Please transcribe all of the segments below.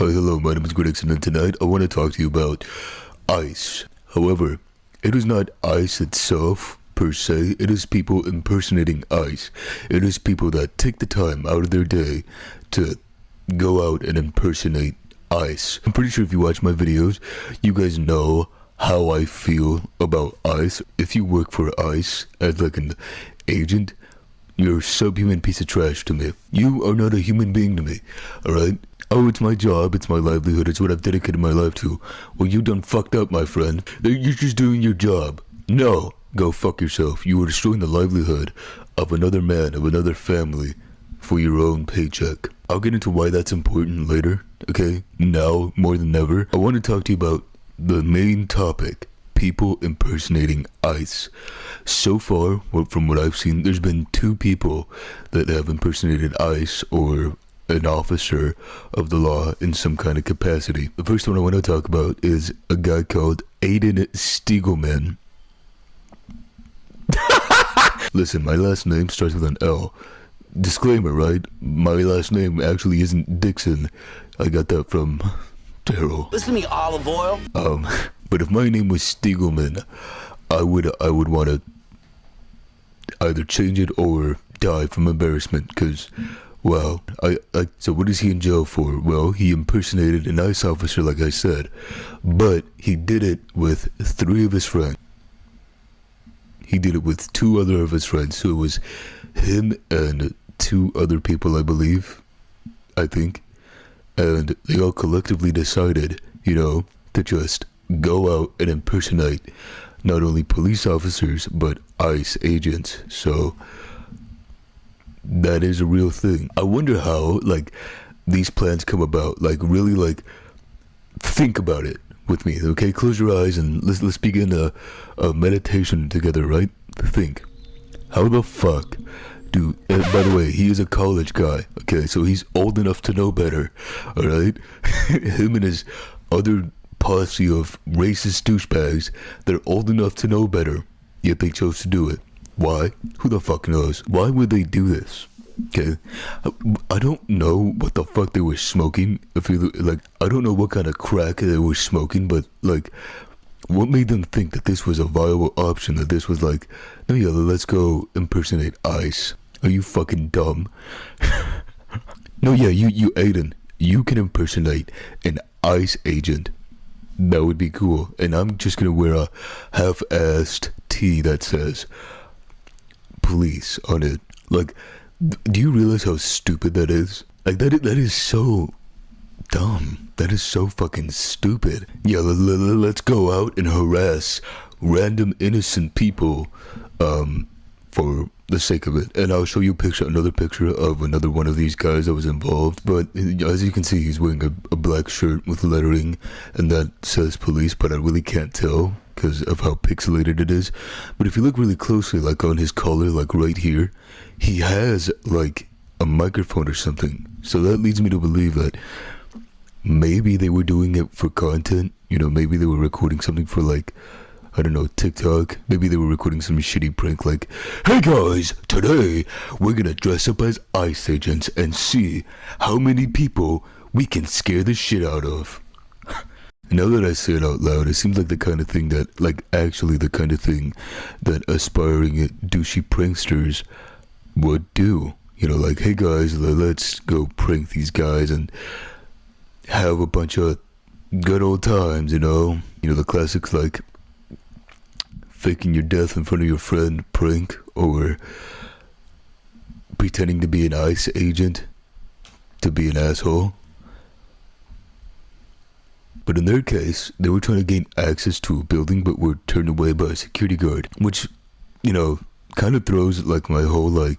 Hi, hello, my name is Gregson, and tonight I want to talk to you about ICE. However, it is not ICE itself, per se. It is people impersonating ICE. It is people that take the time out of their day to go out and impersonate ICE. I'm pretty sure if you watch my videos, you guys know how I feel about ICE. If you work for ICE as like an agent, you're a subhuman piece of trash to me. You are not a human being to me, alright? Oh, it's my job, it's my livelihood, it's what I've dedicated my life to. Well, you done fucked up, my friend. You're just doing your job. No, go fuck yourself. You are destroying the livelihood of another man, of another family, for your own paycheck. I'll get into why that's important later, okay? Now, more than ever, I want to talk to you about the main topic. People impersonating ICE. So far, from what I've seen, there's been 2 people that have impersonated ICE or an officer of the law in some kind of capacity. The first one I want to talk about is a guy called Aiden Steelman. Listen, my last name starts with an L. Disclaimer, right? My last name actually isn't Dixon. I got that from Terrell. Listen to me, olive oil. But if my name was Steelman, I would want to either change it or die from embarrassment, because, well, so what is he in jail for? Well, he impersonated an ICE officer, like I said, but he did it with 3 of his friends. He did it with 2 other of his friends, so it was him and 2 other people, I believe, I think, and they all collectively decided, to just go out and impersonate not only police officers, but ICE agents. So that is a real thing. I wonder how, these plans come about. Really, think about it with me, okay? Close your eyes and let's begin a meditation together, right? Think. How the fuck do... by the way, he is a college guy, okay? So he's old enough to know better, alright? Him and his other posse of racist douchebags, they're old enough to know better, yet they chose to do it. Why? Who the fuck knows? Why would they do this? Okay, I don't know what the fuck they were smoking. I don't know what kind of crack they were smoking, but what made them think that this was a viable option? That this was no, yeah, let's go impersonate ICE. Are you fucking dumb? No, yeah, you Aiden, you can impersonate an ICE agent. That would be cool. And I'm just gonna wear a half-assed tee that says police on it. Do you realize how stupid that is? That is so dumb. That is so fucking stupid. Yeah, let's go out and harass random innocent people for the sake of it. And I'll show you another picture of another one of these guys that was involved. But as you can see, he's wearing a black shirt with lettering, and that says police, but I really can't tell because of how pixelated it is. But if you look really closely, on his collar, right here, he has a microphone or something. So that leads me to believe that maybe they were doing it for content. Maybe they were recording something for I don't know, TikTok. Maybe they were recording some shitty prank hey guys, today we're gonna dress up as ICE agents and see how many people we can scare the shit out of. Now that I say it out loud, it seems like the kind of thing that, actually the kind of thing that aspiring douchey pranksters would do. Hey guys, let's go prank these guys and have a bunch of good old times, the classics faking your death in front of your friend prank, or pretending to be an ICE agent to be an asshole. But in their case, they were trying to gain access to a building but were turned away by a security guard, which, kind of throws my whole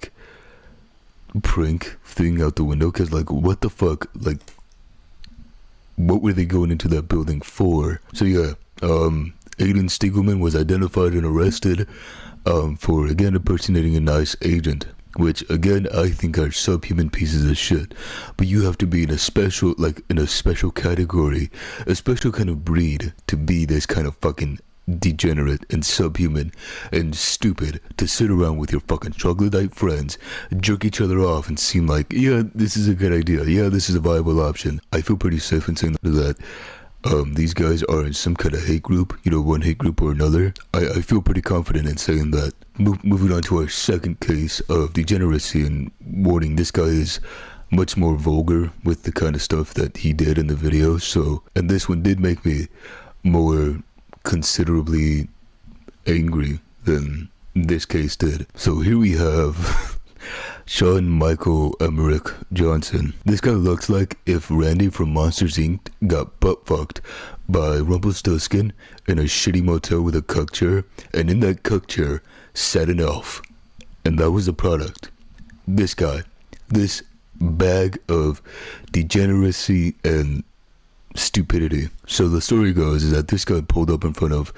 prank thing out the window, because what the fuck, what were they going into that building for? So yeah, Aiden Steelman was identified and arrested for, again, impersonating an ICE agent, which, again, I think are subhuman pieces of shit. But you have to be in a special, in a special category, a special kind of breed to be this kind of fucking degenerate and subhuman and stupid to sit around with your fucking troglodyte friends, jerk each other off and seem like, yeah, this is a good idea, yeah, this is a viable option. I feel pretty safe in saying that these guys are in some kind of hate group, one hate group or another. I feel pretty confident in saying that. Moving on to our second case of degeneracy, and warning, this guy is much more vulgar with the kind of stuff that he did in the video. So, and this one did make me more considerably angry than this case did. So here we have Sean Michael Emmerich Johnson. This guy looks like if Randy from Monsters Inc. got butt fucked by Rumpelstiltskin in a shitty motel with a cuck chair, and in that cuck chair sat an elf, and that was the product. This guy, this bag of degeneracy and stupidity. So the story goes is that this guy pulled up in front of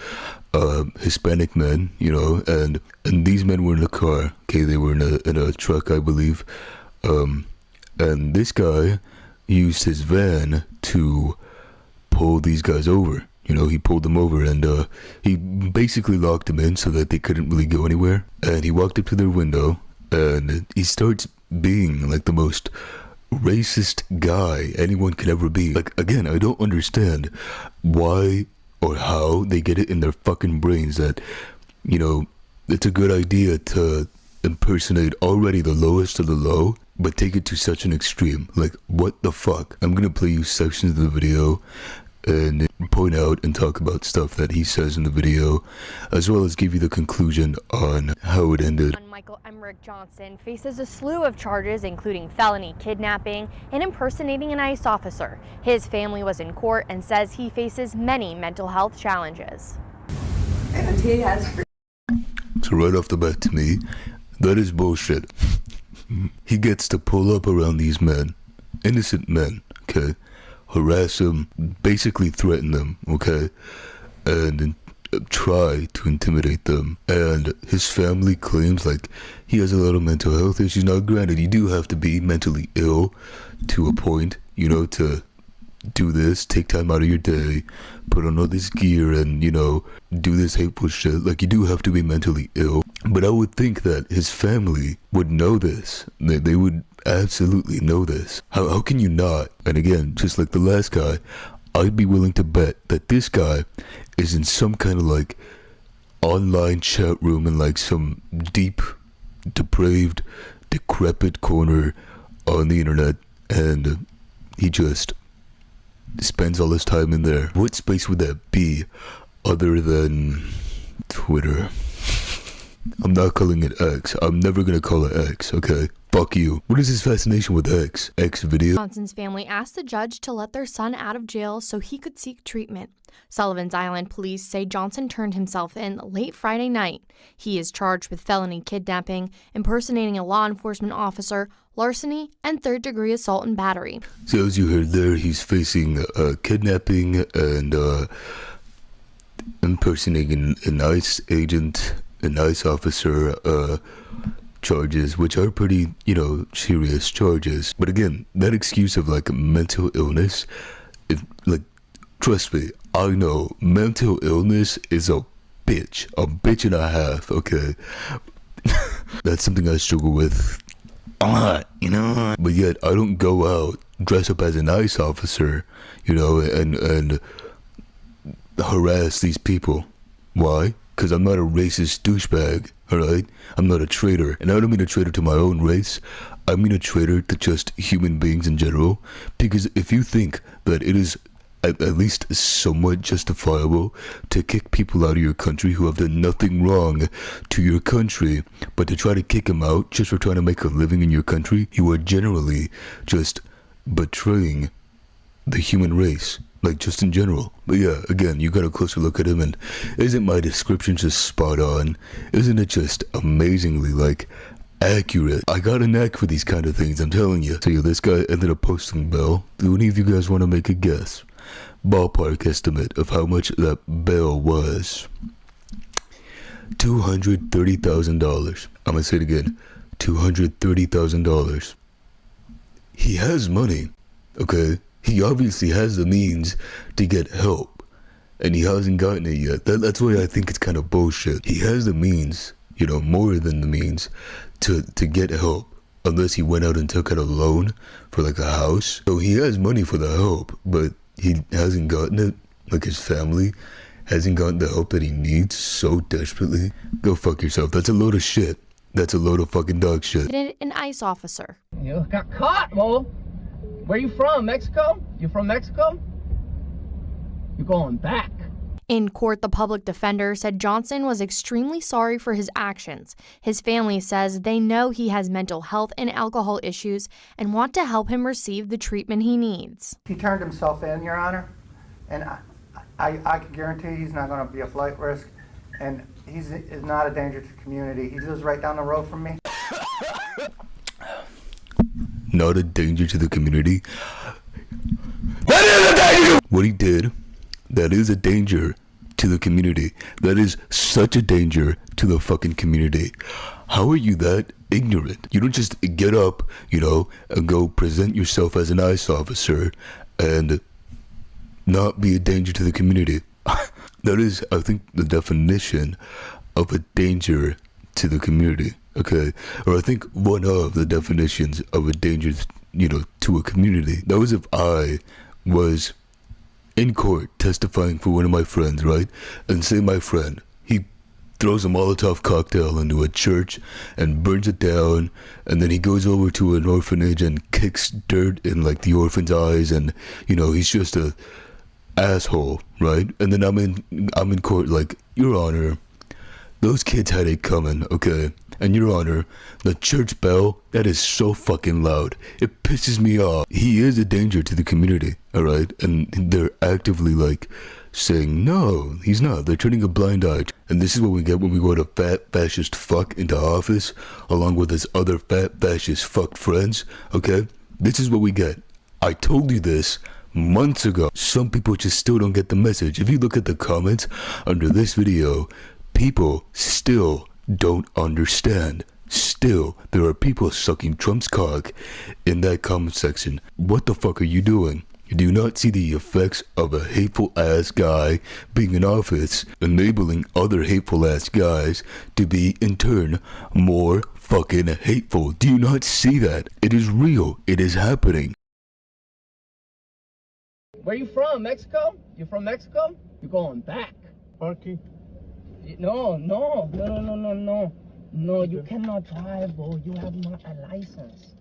Hispanic men, and these men were in a car. Okay, they were in a truck, I believe, and this guy used his van to pull these guys over. He pulled them over, and he basically locked them in so that they couldn't really go anywhere. And he walked up to their window, and he starts being like the most racist guy anyone could ever be. Like, again, I don't understand why or how they get it in their fucking brains that, it's a good idea to impersonate already the lowest of the low, but take it to such an extreme. Like, what the fuck? I'm gonna play you sections of the video and point out and talk about stuff that he says in the video, as well as give you the conclusion on how it ended. Michael Emmerich Johnson faces a slew of charges, including felony kidnapping and impersonating an ICE officer. His family was in court and says he faces many mental health challenges. And he has... So right off the bat, to me, that is bullshit. He gets to pull up around these men, innocent men, okay? Harass them, basically threaten them, okay? And try to intimidate them. And his family claims like he has a lot of mental health issues. Now granted, you do have to be mentally ill to a point, to do this, take time out of your day, put on all this gear and, do this hateful shit. Like, you do have to be mentally ill. But I would think that his family would know this. They would absolutely know this. How can you not? And again, just like the last guy, I'd be willing to bet that this guy is in some kind of like online chat room in like some deep, depraved, decrepit corner on the internet, and he just spends all his time in there. What space would that be other than Twitter? I'm not calling it X. I'm never gonna call it X, okay? Fuck you. What is his fascination with X? X video? Johnson's family asked the judge to let their son out of jail so he could seek treatment. Sullivan's Island police say Johnson turned himself in late Friday night. He is charged with felony kidnapping, impersonating a law enforcement officer, larceny, and third-degree assault and battery. So as you heard there, he's facing kidnapping and impersonating an ICE agent, an ICE officer, charges, which are pretty, serious charges. But again, that excuse of like mental illness, trust me, I know mental illness is a bitch and a half, okay? That's something I struggle with a lot, But yet, I don't go out, dress up as an ICE officer, and harass these people. Why? Because I'm not a racist douchebag, alright? I'm not a traitor. And I don't mean a traitor to my own race. I mean a traitor to just human beings in general. Because if you think that it is at least somewhat justifiable to kick people out of your country who have done nothing wrong to your country, but to try to kick them out just for trying to make a living in your country, you are generally just betraying the human race. Like, just in general. But yeah, again, you got a closer look at him, and isn't my description just spot on? Isn't it just amazingly, accurate? I got a knack for these kind of things, I'm telling you. So yeah, this guy ended up posting bail. Do any of you guys want to make a guess? Ballpark estimate of how much that bail was. $230,000. I'm gonna say it again. $230,000. He has money, okay? He obviously has the means to get help. and he hasn't gotten it yet. That's why I think it's kind of bullshit. He has the means, more than the means to get help, unless he went out and took out a loan for like a house. So he has money for the help, but he hasn't gotten it. Like his family hasn't gotten the help that he needs so desperately. Go fuck yourself. That's a load of shit. That's a load of fucking dog shit. An ICE officer. You got caught, Mo. Where you from? Mexico? You from Mexico? You're going back. In court, the public defender said Johnson was extremely sorry for his actions. His family says they know he has mental health and alcohol issues and want to help him receive the treatment he needs. He turned himself in, Your Honor, and I can guarantee he's not going to be a flight risk, and he's not a danger to the community. He lives right down the road from me. Not a danger to the community? That is a danger! What he did, that is a danger to the community. That is such a danger to the fucking community. How are you that ignorant? You don't just get up, and go present yourself as an ICE officer and not be a danger to the community. That is, I think, the definition of a danger to the community. Okay, or I think one of the definitions of a danger, to a community. That was if I was in court testifying for one of my friends, right? And say my friend, he throws a Molotov cocktail into a church and burns it down, and then he goes over to an orphanage and kicks dirt in like the orphan's eyes, and he's just a asshole, right? And then I'm in court like, Your Honor, those kids had it coming, okay? And Your Honor, the church bell, that is so fucking loud. It pisses me off. He is a danger to the community, alright? And they're actively like saying, no, he's not. They're turning a blind eye. And this is what we get when we go to fat fascist fuck into office, along with his other fat fascist fuck friends, okay? This is what we get. I told you this months ago. Some people just still don't get the message. If you look at the comments under this video, people still don't understand. Still, there are people sucking Trump's cock in that comment section. What the fuck are you doing? Do you not see the effects of a hateful ass guy being in office, enabling other hateful ass guys to be, in turn, more fucking hateful? Do you not see that? It is real. It is happening. Where you from? Mexico? You from Mexico? You're going back. Parking. No, you cannot drive, bro. You have not a license.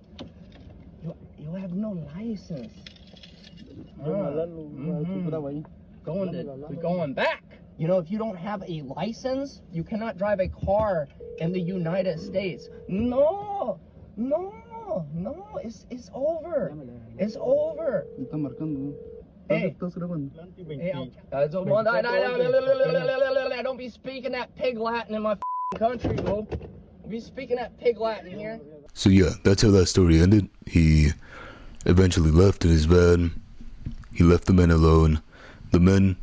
You have no license. We're going back. If you don't have a license, you cannot drive a car in the United States. No, it's over. It's over. Hey, don't be speaking that pig Latin in my country, bro. Be speaking that pig Latin here. So yeah, that's how that story ended. He eventually left in his van. He left the men alone. The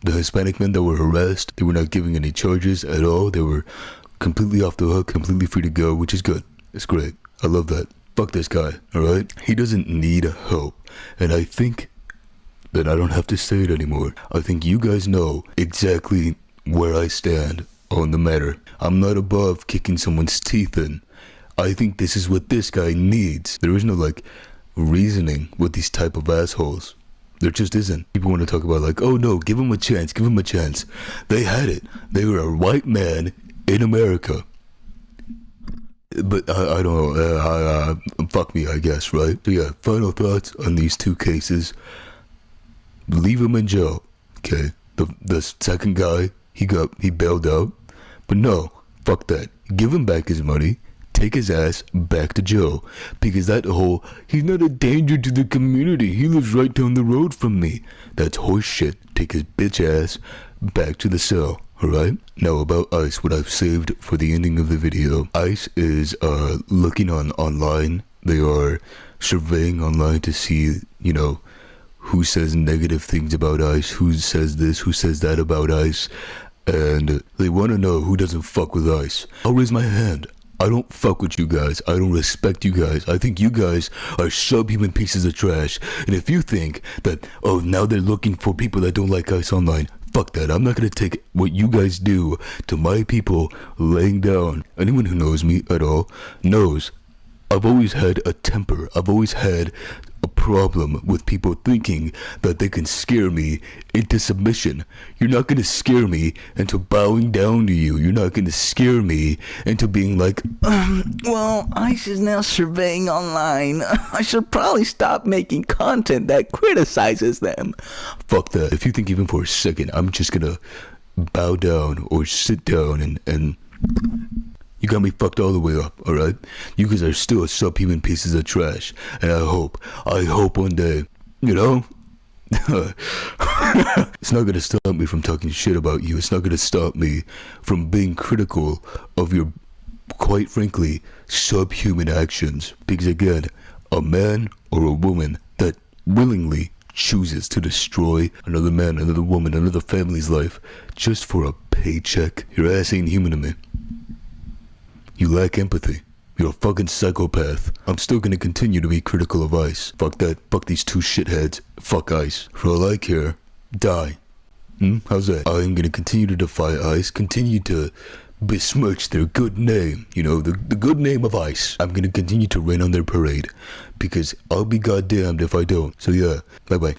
Hispanic men that were harassed, they were not giving any charges at all. They were completely off the hook, completely free to go, which is good. It's great. I love that. Fuck this guy, alright? He doesn't need help. And I think that I don't have to say it anymore. I think you guys know exactly where I stand on the matter. I'm not above kicking someone's teeth in. I think this is what this guy needs. There is no reasoning with these type of assholes. There just isn't. People want to talk about oh no, give him a chance, give him a chance. They had it. They were a white man in America. But I don't know, fuck me, I guess, right? So yeah, final thoughts on these two cases. Leave him in jail, okay? The second guy, he bailed out. But no, fuck that. Give him back his money. Take his ass back to jail. Because he's not a danger to the community. He lives right down the road from me. That's horse shit. Take his bitch ass back to the cell. Alright? Now about ICE, what I've saved for the ending of the video. ICE is looking online. They are surveying online to see, who says negative things about ICE, who says this, who says that about ICE, and they want to know who doesn't fuck with ICE. I'll raise my hand. I don't fuck with you guys. I don't respect you guys. I think you guys are subhuman pieces of trash. And if you think that, now they're looking for people that don't like ICE online, Fuck that. I'm not gonna take what you guys do to my people laying down. Anyone who knows me at all knows I've always had a temper. I've always had a problem with people thinking that they can scare me into submission. You're not gonna scare me into bowing down to you. You're not gonna scare me into being like, Well, ICE is now surveying online. I should probably stop making content that criticizes them. fuck that. If you think even for a second I'm just gonna bow down or sit down and you got me fucked all the way up, alright? You guys are still subhuman pieces of trash. And I hope one day, you know? It's not gonna stop me from talking shit about you. It's not gonna stop me from being critical of your, quite frankly, subhuman actions. Because again, a man or a woman that willingly chooses to destroy another man, another woman, another family's life just for a paycheck, your ass ain't human to me. You lack empathy. You're a fucking psychopath. I'm still gonna continue to be critical of ICE. Fuck that. Fuck these two shitheads. Fuck ICE. For all I care, die. How's that? I'm gonna continue to defy ICE, continue to besmirch their good name, you know, the good name of ICE. I'm gonna continue to rain on their parade, because I'll be goddamned if I don't. So yeah, bye bye.